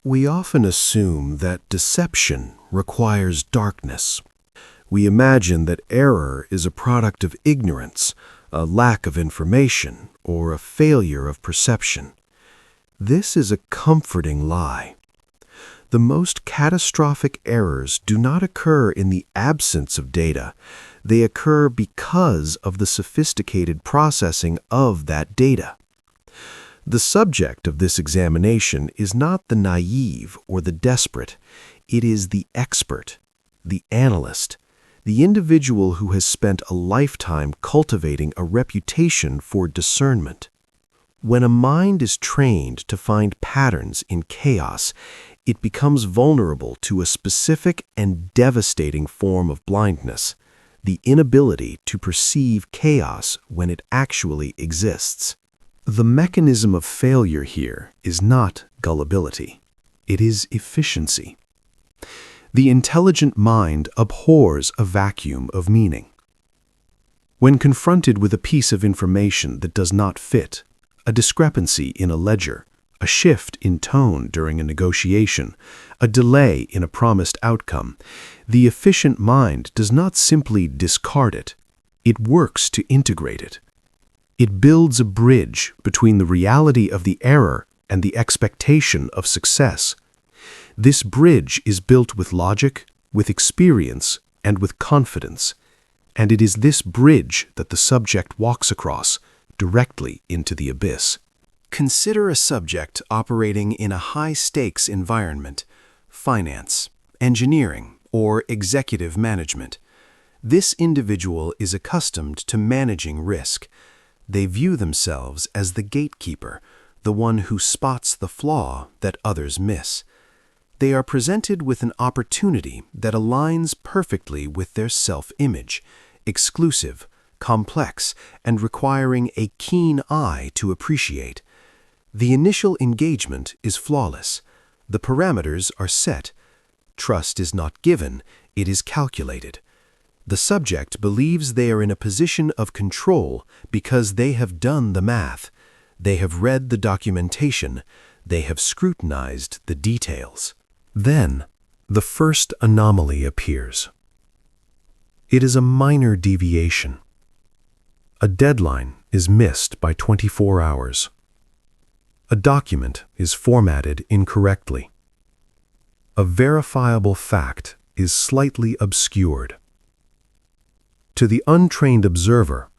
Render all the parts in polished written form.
We often assume that deception requires darkness. We imagine that error is a product of ignorance, a lack of information, or a failure of perception. This is a comforting lie. The most catastrophic errors do not occur in the absence of data. They occur because of the sophisticated processing of that data. The subject of this examination is not the naive or the desperate. It is the expert, the analyst, the individual who has spent a lifetime cultivating a reputation for discernment. When a mind is trained to find patterns in chaos, it becomes vulnerable to a specific and devastating form of blindness, the inability to perceive chaos when it actually exists. The mechanism of failure here is not gullibility. It is efficiency. The intelligent mind abhors a vacuum of meaning. When confronted with a piece of information that does not fit, a discrepancy in a ledger, a shift in tone during a negotiation, a delay in a promised outcome, the efficient mind does not simply discard it. It works to integrate it. It builds a bridge between the reality of the error and the expectation of success. This bridge is built with logic, with experience, and with confidence, and it is this bridge that the subject walks across, directly into the abyss. Consider a subject operating in a high-stakes environment, finance, engineering, or executive management. This individual is accustomed to managing risk. They view themselves as the gatekeeper, the one who spots the flaw that others miss. They are presented with an opportunity that aligns perfectly with their self-image, exclusive, complex, and requiring a keen eye to appreciate. The initial engagement is flawless. The parameters are set. Trust is not given, it is calculated. The subject believes they are in a position of control because they have done the math. They have read the documentation. They have scrutinized the details. Then, the first anomaly appears. It is a minor deviation. A deadline is missed by 24 hours. A document is formatted incorrectly. A verifiable fact is slightly obscured. To the untrained observer,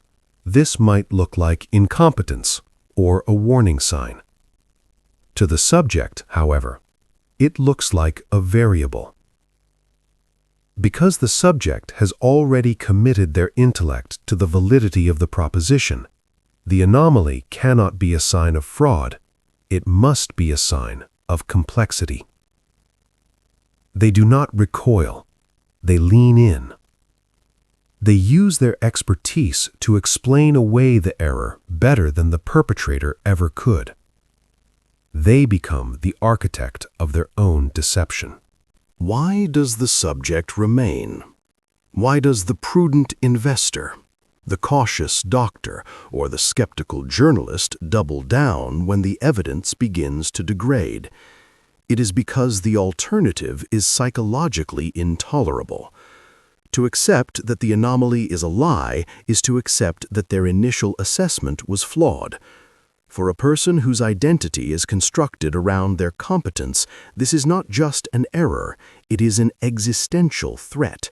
this might look like incompetence or a warning sign. To the subject, however, it looks like a variable. Because the subject has already committed their intellect to the validity of the proposition, the anomaly cannot be a sign of fraud. It must be a sign of complexity. They do not recoil. They lean in. They use their expertise to explain away the error better than the perpetrator ever could. They become the architect of their own deception. Why does the subject remain? Why does the prudent investor, the cautious doctor, or the skeptical journalist double down when the evidence begins to degrade? It is because the alternative is psychologically intolerable. To accept that the anomaly is a lie is to accept that their initial assessment was flawed. For a person whose identity is constructed around their competence, this is not just an error, it is an existential threat.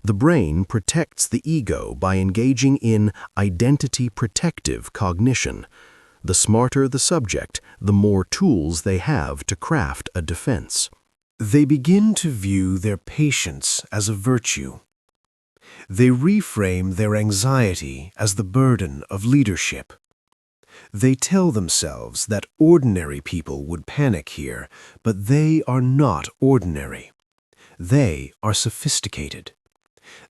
The brain protects the ego by engaging in identity-protective cognition. The smarter the subject, the more tools they have to craft a defense. They begin to view their patience as a virtue. They reframe their anxiety as the burden of leadership. They tell themselves that ordinary people would panic here, but they are not ordinary. They are sophisticated.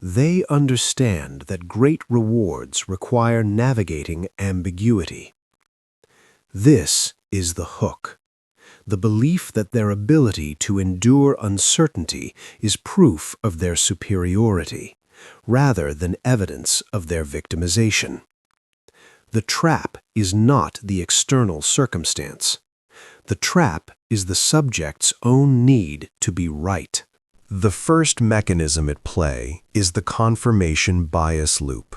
They understand that great rewards require navigating ambiguity. This is the hook. The belief that their ability to endure uncertainty is proof of their superiority, rather than evidence of their victimization. The trap is not the external circumstance. The trap is the subject's own need to be right. The first mechanism at play is the confirmation bias loop.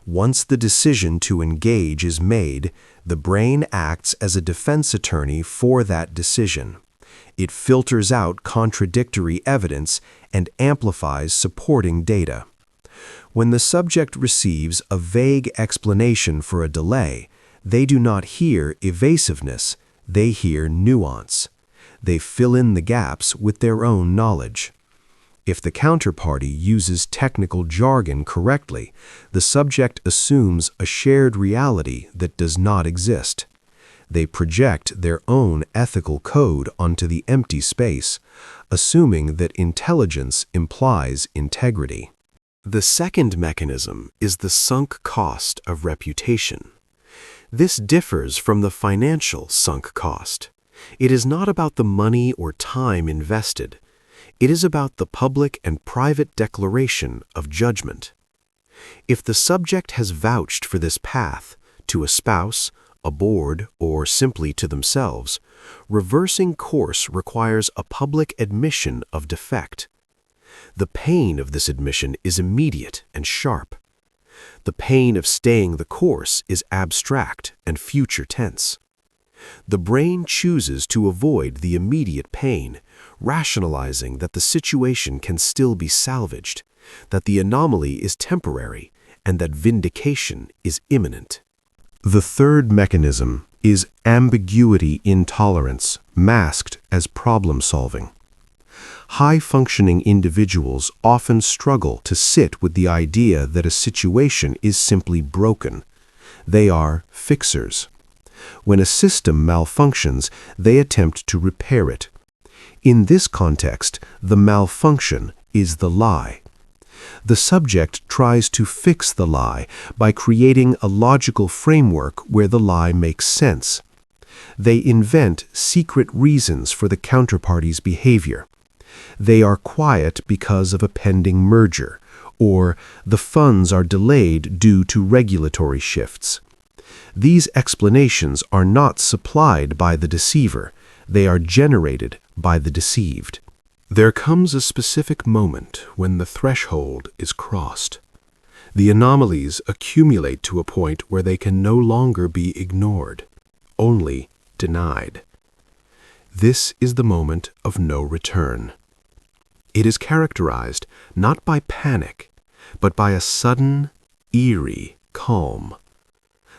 Once the decision to engage is made, the brain acts as a defense attorney for that decision. It filters out contradictory evidence and amplifies supporting data. When the subject receives a vague explanation for a delay, they do not hear evasiveness, they hear nuance. They fill in the gaps with their own knowledge. If the counterparty uses technical jargon correctly, the subject assumes a shared reality that does not exist. They project their own ethical code onto the empty space, assuming that intelligence implies integrity. The second mechanism is the sunk cost of reputation. This differs from the financial sunk cost. It is not about the money or time invested. It is about the public and private declaration of judgment. If the subject has vouched for this path to a spouse, a board, or simply to themselves, reversing course requires a public admission of defect. The pain of this admission is immediate and sharp. The pain of staying the course is abstract and future tense. The brain chooses to avoid the immediate pain, rationalizing that the situation can still be salvaged, that the anomaly is temporary, and that vindication is imminent. The third mechanism is ambiguity intolerance, masked as problem-solving. High-functioning individuals often struggle to sit with the idea that a situation is simply broken. They are fixers. When a system malfunctions, they attempt to repair it. In this context, the malfunction is the lie. The subject tries to fix the lie by creating a logical framework where the lie makes sense. They invent secret reasons for the counterparty's behavior. They are quiet because of a pending merger, or the funds are delayed due to regulatory shifts. These explanations are not supplied by the deceiver, they are generated by the deceived. There comes a specific moment when the threshold is crossed. The anomalies accumulate to a point where they can no longer be ignored, only denied. This is the moment of no return. It is characterized not by panic, but by a sudden, eerie calm.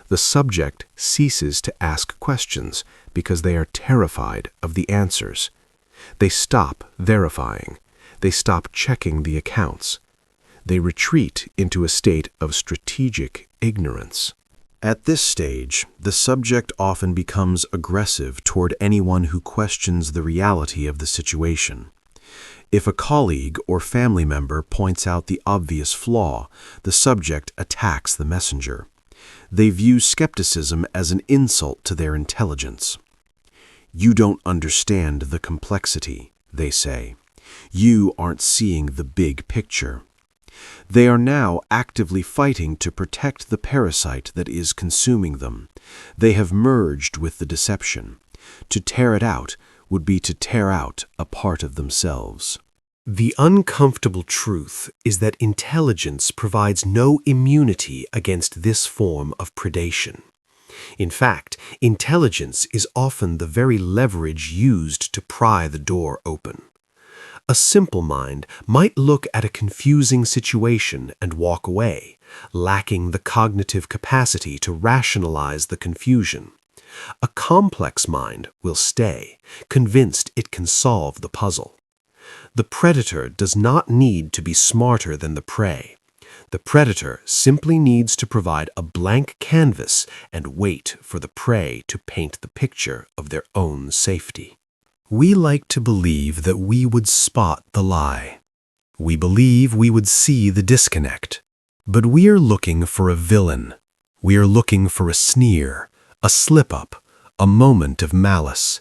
The subject ceases to ask questions because they are terrified of the answers. They stop verifying. They stop checking the accounts. They retreat into a state of strategic ignorance. At this stage, the subject often becomes aggressive toward anyone who questions the reality of the situation. If a colleague or family member points out the obvious flaw, the subject attacks the messenger. They view skepticism as an insult to their intelligence. "You don't understand the complexity," they say. "You aren't seeing the big picture." They are now actively fighting to protect the parasite that is consuming them. They have merged with the deception. To tear it out would be to tear out a part of themselves. The uncomfortable truth is that intelligence provides no immunity against this form of predation. In fact, intelligence is often the very leverage used to pry the door open. A simple mind might look at a confusing situation and walk away, lacking the cognitive capacity to rationalize the confusion. A complex mind will stay, convinced it can solve the puzzle. The predator does not need to be smarter than the prey. The predator simply needs to provide a blank canvas and wait for the prey to paint the picture of their own safety. We like to believe that we would spot the lie. We believe we would see the disconnect. But we are looking for a villain. We are looking for a sneer, a slip-up, a moment of malice.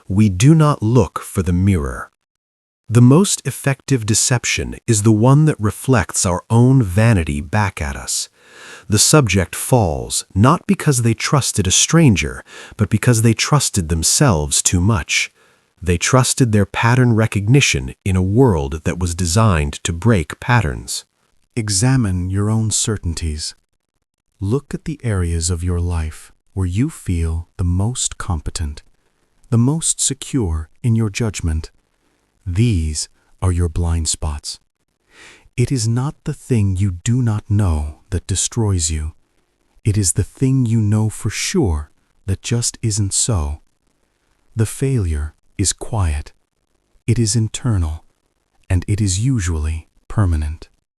We do not look for the mirror. The most effective deception is the one that reflects our own vanity back at us. The subject falls, not because they trusted a stranger, but because they trusted themselves too much. They trusted their pattern recognition in a world that was designed to break patterns. Examine your own certainties. Look at the areas of your life where you feel the most competent, the most secure in your judgment. These are your blind spots. It is not the thing you do not know that destroys you. It is the thing you know for sure that just isn't so. The failure is quiet. It is internal, and it is usually permanent.